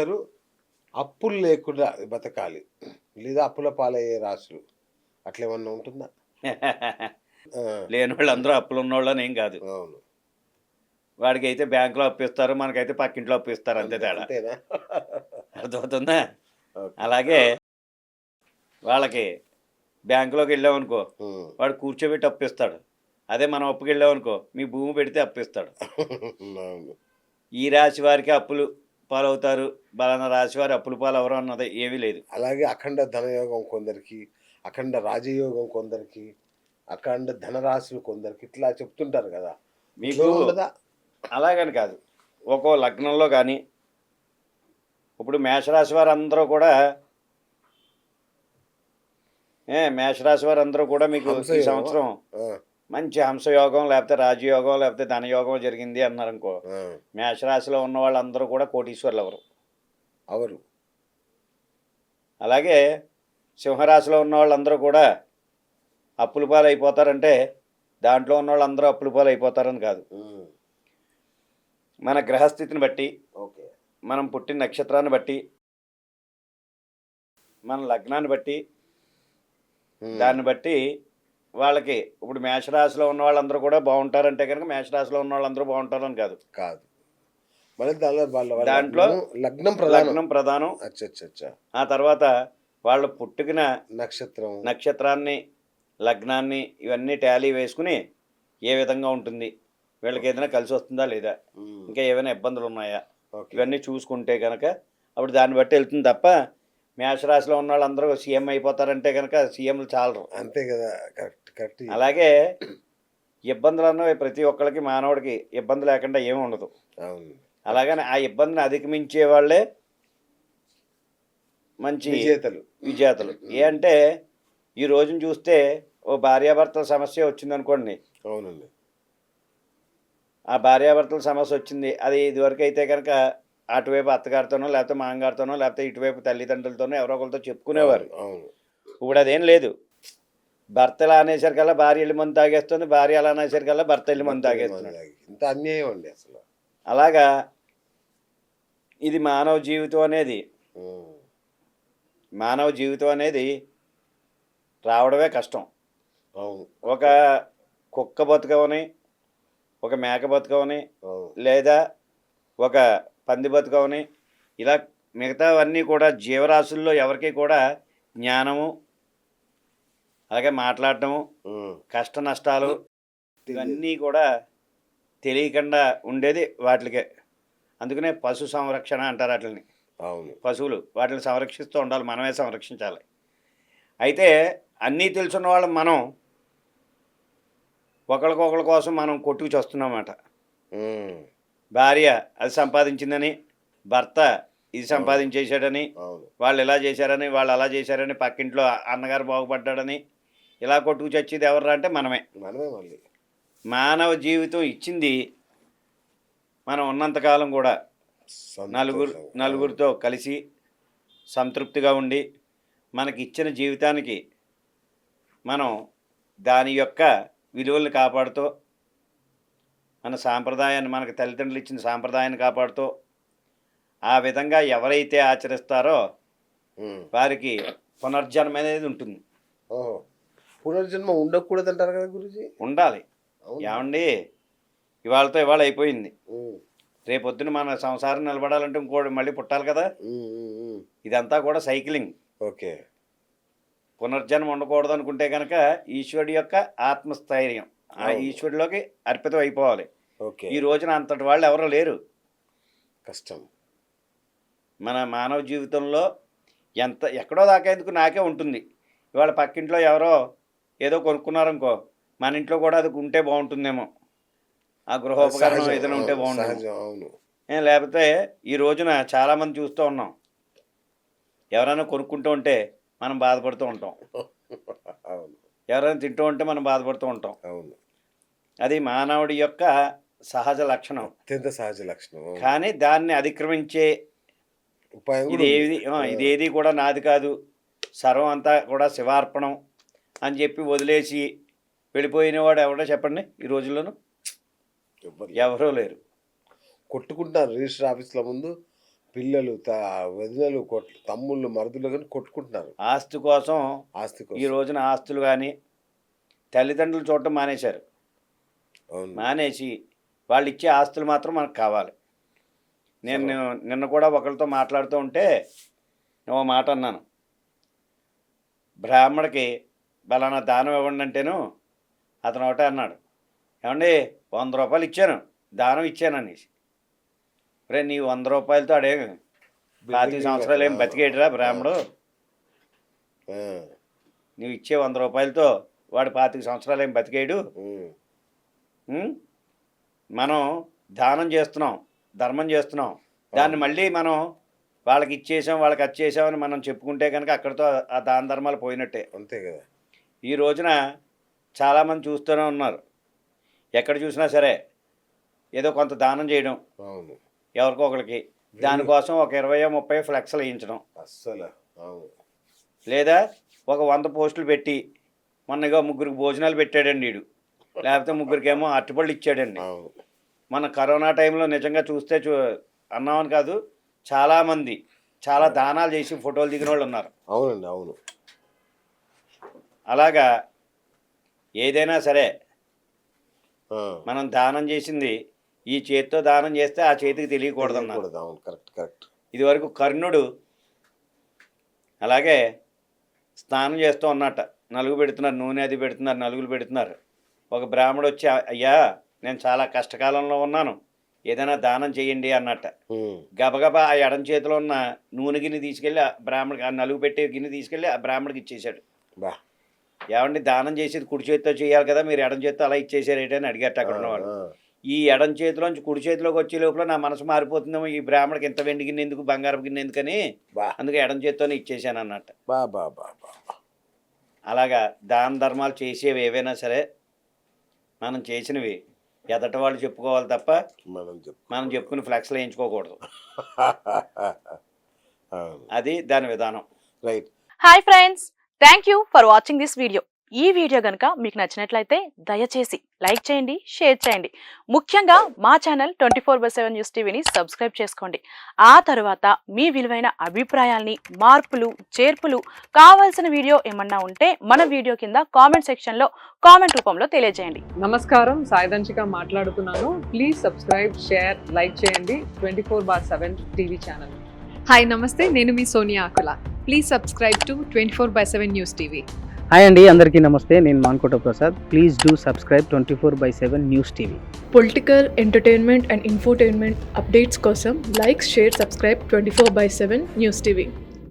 అందరూ అప్పులు లేకుండా బతకాలి. లేదా అప్పుల పాలయ్యే రాశులు అట్లేమన్నా ఉంటుందా? ఆ! లేనోళ్ళందరూ అప్పులున్నోళ్ళని ఏం కాదు. అవును. వాడికైతే బ్యాంకులో అప్పిస్తారు. మనకైతే పక్కింట్లో అప్పిస్తారు అంతే తేడా. అంతేనా? అర్థమవుతుందా? ఓకే. అలాగే వాళ్ళకి బ్యాంకులోకి వెళ్ళామనుకో, హ్మ్. వాడు కూర్చోబెట్టి అప్పిస్తాడు. అదే మనం అప్పుకెళ్ళామనుకో, మీ భూమి పెడితే అప్పిస్తాడు. అవును. ఈ రాశి వారికి అప్పులు పాలవుతారు. పలానా రాశి వారు అప్పుల పాలవ్వరు అన్నది ఏమీ లేదు. అలాగే అఖండ ధనయోగం కొందరికి, అఖండ రాజయోగం కొందరికి, అఖండ ధనరాశులు కొందరికి ఇట్లా చెప్తుంటారు గదా! మీకు ఇట్లేముండదా? అలాగని కాదు. ఒక్కో లగ్నంలో గానీ, ఇప్పుడు మేషరాశి వారందరూ కూడా మేషరాశి వారందరూ కూడా మీకు ఈ హంసయోగమా? సంవత్సరం ఆ! మంచి హంసయోగం, లేకపోతే రాజయోగం, లేకపోతే ధనయోగం జరిగింది అన్నారనుకో, ఆ! మేషరాశిలో ఉన్న వాళ్ళందరూ కూడా కోటీశ్వరులెవరు. అవరు. అలాగే సింహరాశిలో ఉన్న వాళ్ళందరూ కూడా అప్పుల పాలైపోతారంటే, దాంట్లో ఉన్నోళ్ళందరూ అప్పుల పాలైపోతారని కాదు. హ్మ్. మన గ్రహస్థితిని బట్టి, ఓకే. మనం పుట్టిన నక్షత్రాన్ని బట్టి, మన లగ్నాన్ని బట్టి, హ్మ్. దాన్ని బట్టి వాళ్ళకి ఇప్పుడు మేషరాశిలో ఉన్న వాళ్ళందరూ కూడా బావుంటారంటే గనుక మేషరాశిలో ఉన్న వాళ్ళందరూ బావుంటారని కాదు. కాదు. మళ్ళీ దానిలో వాళ్ళ వాళ్ళ దాంట్లో లగ్నము లగ్నం ప్రధానం. లగ్నం ప్రధానం. అచ్చచ్చచ్చా! ఆ తర్వాత వాళ్ళు పుట్టుకిన నక్షత్రం. నక్షత్రాన్ని, లగ్నాన్ని ఇవన్నీ టాలీ వేసుకుని ఏ విధంగా ఉంటుంది? వీళ్ళకి ఓకే. ఏదైనా కలిసొస్తుందా లేదా? హ్మ్. ఇంకా ఏవైనా ఇబ్బందులున్నాయా? ఓకే. ఇవన్నీ చూసుకుంటే గనక అప్పుడు దాన్ని బట్టి ఎళ్తుంది తప్ప, మేషరాశిలో ఉన్నోళ్ళందరూ సీఎం అయిపోతారంటే గనక సీఎంలు చాలరు. అంతే గదా! కరెక్ట్. కరెక్ట్ చెప్పారు. అలాగే ఇబ్బందులన్నవి ప్రతి ఒక్కళ్ళకి మానవుడికి ఇబ్బంది లేకుండా ఏమి ఉండదు. అవును. కరెక్ట్. అలాగని ఆ ఇబ్బందిని అధిగమించే వాళ్ళే మంచి విజేతలు. విజేతలు. ఏ హ్మ్. అంటే ఈ రోజున చూస్తే ఓ భార్యాభర్తల సమస్య వచ్చిందనుకోండి. అవునండి. ఆ భార్యాభర్తల సమస్య వచ్చింది. అది ఇదివరకైతే గనక అటువైపు అత్తగారితోనో, లేకపోతే మామగారితోనో, లేకపోతే ఇటువైపు తల్లిదండ్రులతోనో ఎవరో ఒకళ్ళతో అవును. చెప్పుకునేవారు. అవును. ఇప్పుడదేం లేదు. భర్త ఇలా అనేసరికల్లా భార్య ఎళ్లి మందు తాగేస్తుంది. భార్య అలా అనేసరికల్లా భర్త ఎళ్లి మందు భర్తలే తాగేస్తున్నాడు. మనలాగా. ఇంత అన్యాయం అండి అసల. అలాగా ఇది మానవ జీవితం అనేది, హ్మ్. మానవ జీవితం అనేది రావడమే కష్టం. అవును. ఒక కుక్క బతకవని, ఒక మేక బతకవని, అవును. లేదా ఒక పంది బతకవని, ఇలా మిగతావన్నీ కూడా జీవరాశుల్లో ఎవరికీ కూడా జ్ఞానము, అలాగే మాట్లాడటము, హ్మ్. కష్ట నష్టాలు తెలియదు. ఇవన్నీ కూడా తెలియకుండా ఉండేది వాటిలికే. అందుకనే పశు సంరక్షణ అంటారు ఆటిల్ని. అవును. పశువులు వాటిని సంరక్షిస్తూ ఉండాలి. మనమే సంరక్షించాలి. అయితే అన్నీ తెలుసున్న వాళ్ళం మనం ఒకళ్ళకొకళ్ళ కోసం మనం కొట్టుకు చస్తున్నామాట. హ్మ్. భార్య అది సంపాదించిందని, భర్త ఇది అవును. సంపాదించేశాడని, అవును. వాళ్ళు ఇలా చేశారని, వాళ్ళు అలా చేశారని, పక్కింట్లో అన్నగారు బాగుపడ్డాడని, ఇలా కొట్టుకు చచ్చేది ఎవర్రా అంటే మనమే. మనమే మళ్ళీ. మానవ జీవితం ఇచ్చింది మనం ఉన్నంతకాలం కూడా సంతోషంగా. అవును. నలుగురితో కలిసి సంతృప్తిగా ఉండి, మనకిచ్చిన జీవితానికి మనం దాని యొక్క విలువల్ని కాపాడుతూ, మన సాంప్రదాయాన్ని మనకు తల్లిదండ్రులు ఇచ్చిన సాంప్రదాయాన్ని కాపాడుతూ, ఆ విధంగా ఎవరైతే ఆచరిస్తారో హ్మ్. వారికి పునర్జన్మ అనేది ఉంటుంది. ఓహో! పునర్జన్మ ఉండకూడదంటారు కదా గురూజీ? ఉండాలి. అవునా? ఏవండీ ఇవాళతో ఇవాళ అయిపోయింది. హ్మ్. రేపొద్దున మన సంసారం నిలబడాలంటే ఇంకోటి మళ్ళీ పుట్టాలి కదా! హ్మ్. హ్మ్. హ్మ్. ఇదంతా కూడా సైక్లింగ్. ఓకే. పునర్జన్మ ఉండకూడదనుకుంటే గనక ఈశ్వరుడి యొక్క ఆత్మస్థైర్యం. ఆ అవును. ఈశ్వరుడిలోకి అర్పితం అయిపోవాలి. ఓకే. ఈ రోజున అంతటి వాళ్ళు ఎవరు లేరు. కష్టం. మన మానవ జీవితంలో ఎక్కడో దాకా ఎందుకు నాకే ఉంటుంది. ఇవాళ పక్కింట్లో ఎవరో ఏదో కొనుక్కున్నారనుకో, మన ఇంట్లో కూడా అది ఉంటే బావుంటుందేమో. ఆ అది గృహోపకరణం సహజం. ఏదైనా ఉంటే అవును. బావుండేమో. సహజం. అవును. లేపోతే ఈ రోజున చాలామంది చూస్తూ ఉన్నాం. ఎవరైనా కొనుక్కుంటూ ఉంటే మనం బాధపడుతూ ఉంటాం. అవును. ఎవరైనా తింటూ ఉంటే మనం బాధపడుతూ ఉంటాం. అవును. అది మానవుడి యొక్క సహజ లక్షణం. అత్యంత సహజ లక్షణం. అవును. కానీ దాన్ని అధిక్రమించే ఉపాయం గూడా ఉంది. ఆ! ఇదేది కూడా నాది కాదు. సర్వం అంతా కూడా శివార్పణం అని చెప్పి వదిలేసి వెళ్ళిపోయినవాడు ఎవడో చెప్పండి ఈ రోజుల్లోను? ఎవ్వరు లేరు. ఎవరూ లేరు. కొట్టుకుంటారు రిజిస్టర్ ఆఫీస్‌ల ముందు. పిల్లలు వదినలు తమ్ముళ్ళు మరుదులు కానీ కొట్టుకుంటున్నారు ఆస్తి కోసం ఆస్తి ఈ కోసం. రోజున ఆస్తులు కానీ తల్లిదండ్రులు చూడటం మానేశారు. అవును. మానేసి వాళ్ళు ఇచ్చే ఆస్తులు మాత్రం మనకు కావాలి. నేను నిన్న కూడా ఒకరితో మాట్లాడుతూ ఉంటే ఓ మాట అన్నాను, బ్రాహ్మడికి బలానా దానం ఇవ్వండి అంటేను అతను ఒకటే అన్నాడు, ఏమండి 100 రూపాయలు ఇచ్చాను, దానం ఇచ్చాను అనేసి. రే నీ 100 రూపాయలతో అడే 25 సంవత్సరాలు ఏం బతికేయడురా బ్రాహ్మడు. ఆ, నువ్వు ఇచ్చే 100 రూపాయలతో వాడు 25 సంవత్సరాలు ఏం బతికేయడు. ఉమ్, మనం దానం చేస్తున్నాం, ధర్మం చేస్తున్నాం, దాన్ని మళ్ళీ మనం వాళ్ళకి ఇచ్చేసాం, వాళ్ళకి అది చేసామని మనం చెప్పుకుంటే కనుక అక్కడితో ఆ దాన ధర్మాలు పోయినట్టే. అంతే కదా. ఈ రోజున చాలామంది చూస్తూనే ఉన్నారు, ఎక్కడ చూసినా సరే ఏదో కొంత దానం చేయడం, అవును. ఎవరికో ఒకరికి, దానికోసం ఒక 20-30 ఫ్లెక్స్లు వేయించడం, అస్సలు అవును. లేదా ఒక 100 పోస్టులు పెట్టి మొన్నగా 3 భోజనాలు పెట్టాడండి వీడు, లేకపోతే 3 అరటిపళ్ళు ఇచ్చాడండి. అవును. మన కరోనా టైంలో నిజంగా చూస్తే అన్నామని కాదు, చాలామంది చాలా దానాలు చేసి ఫోటోలు దిగిన వాళ్ళు ఉన్నారు. అవునండి. అవును. అలాగా ఏదైనా సరే ఆ, మనం దానం చేసింది ఈ చేతితో దానం చేస్తే ఆ చేతికి తెలియకూడదన్నారు. తెలియకూడదు. అవును. Correct correct. ఇదివరకు కర్ణుడు అలాగే స్నానం చేస్తూ ఉన్నట్ట, నలుగు పెడుతున్నారు, నూనె అది పెడుతున్నారు, నలుగులు పెడుతున్నారు. ఒక బ్రాహ్మడు వచ్చి, అయ్యా నేను చాలా కష్టకాలంలో ఉన్నాను, ఏదైనా దానం చేయండి అన్నట్ట. ఉమ్, గబగబా ఆ ఎడం చేతిలో ఉన్న నూనె గిన్నె తీసుకెళ్ళి ఆ బ్రాహ్మడికి, ఆ నలుగు పెట్టే గిన్నె తీసుకెళ్ళి ఆ బ్రాహ్మడికి ఇచ్చేశాడు. బా. ఏమండి దానం చేసేది కుడి చేతితో చేయాలి కదా, మీరు ఎడం చేతితో అలా ఇచ్చేసారేటని అడిగట్టు అక్కడ ఉన్నవాళ్ళు. ఆ, ఈ ఎడం చేతిలోంచి కుడి చేతిలోకి వచ్చే లోపల నా మనసు మారిపోతుందేమో, ఈ బ్రాహ్మడికి ఇంత వెండి గిన్నె ఎందుకు, బంగారపు గిన్నె ఎందుకని, బా అందుకే ఎడం చేతితోనే ఇచ్చేసాను అన్నట్టు. బా బా బా బా. అలాగా దాన ధర్మాలు చేసేవి ఏవైనా సరే మనం చేసినవి ఎదట వాళ్ళు చెప్పుకోవాలి తప్ప మనం చెప్పుకుని ఫ్లెక్స్లు వేయించుకోకూడదు. అవును. అది దాని విధానం. Right. Hi friends, thank you for watching this video. ఈ వీడియో కనుక మీకు నచ్చినట్లయితే దయచేసి లైక్ చేయండి, షేర్ చేయండి. ముఖ్యంగా మా ఛానల్ 24/7 న్యూస్ టీవీని సబ్స్క్రైబ్ చేసుకోండి. ఆ తర్వాత మీ విలువైన అభిప్రాయాల్ని, మార్పులు, చేర్పులు, కావాల్సిన వీడియో ఏమన్నా ఉంటే మన వీడియో కింద కామెంట్ సెక్షన్లో కామెంట్ రూపంలో తెలియజేయండి. నమస్కారం, సాయిదంచిక మాట్లాడుతున్నాను. ప్లీజ్ సబ్స్క్రైబ్, షేర్, లైక్ చేయండి 24/7 టీవీ ఛానల్. హాయ్ నమస్తే, నేను మీ Sonia Akula. Please subscribe to 24/7 news TV. Hi అండి, అందరికీ నమస్తే. నేను Mankota Prasad. Please do subscribe 24/7 news TV. Political, entertainment and infotainment updates కోసం like, share, subscribe 24/7 news TV.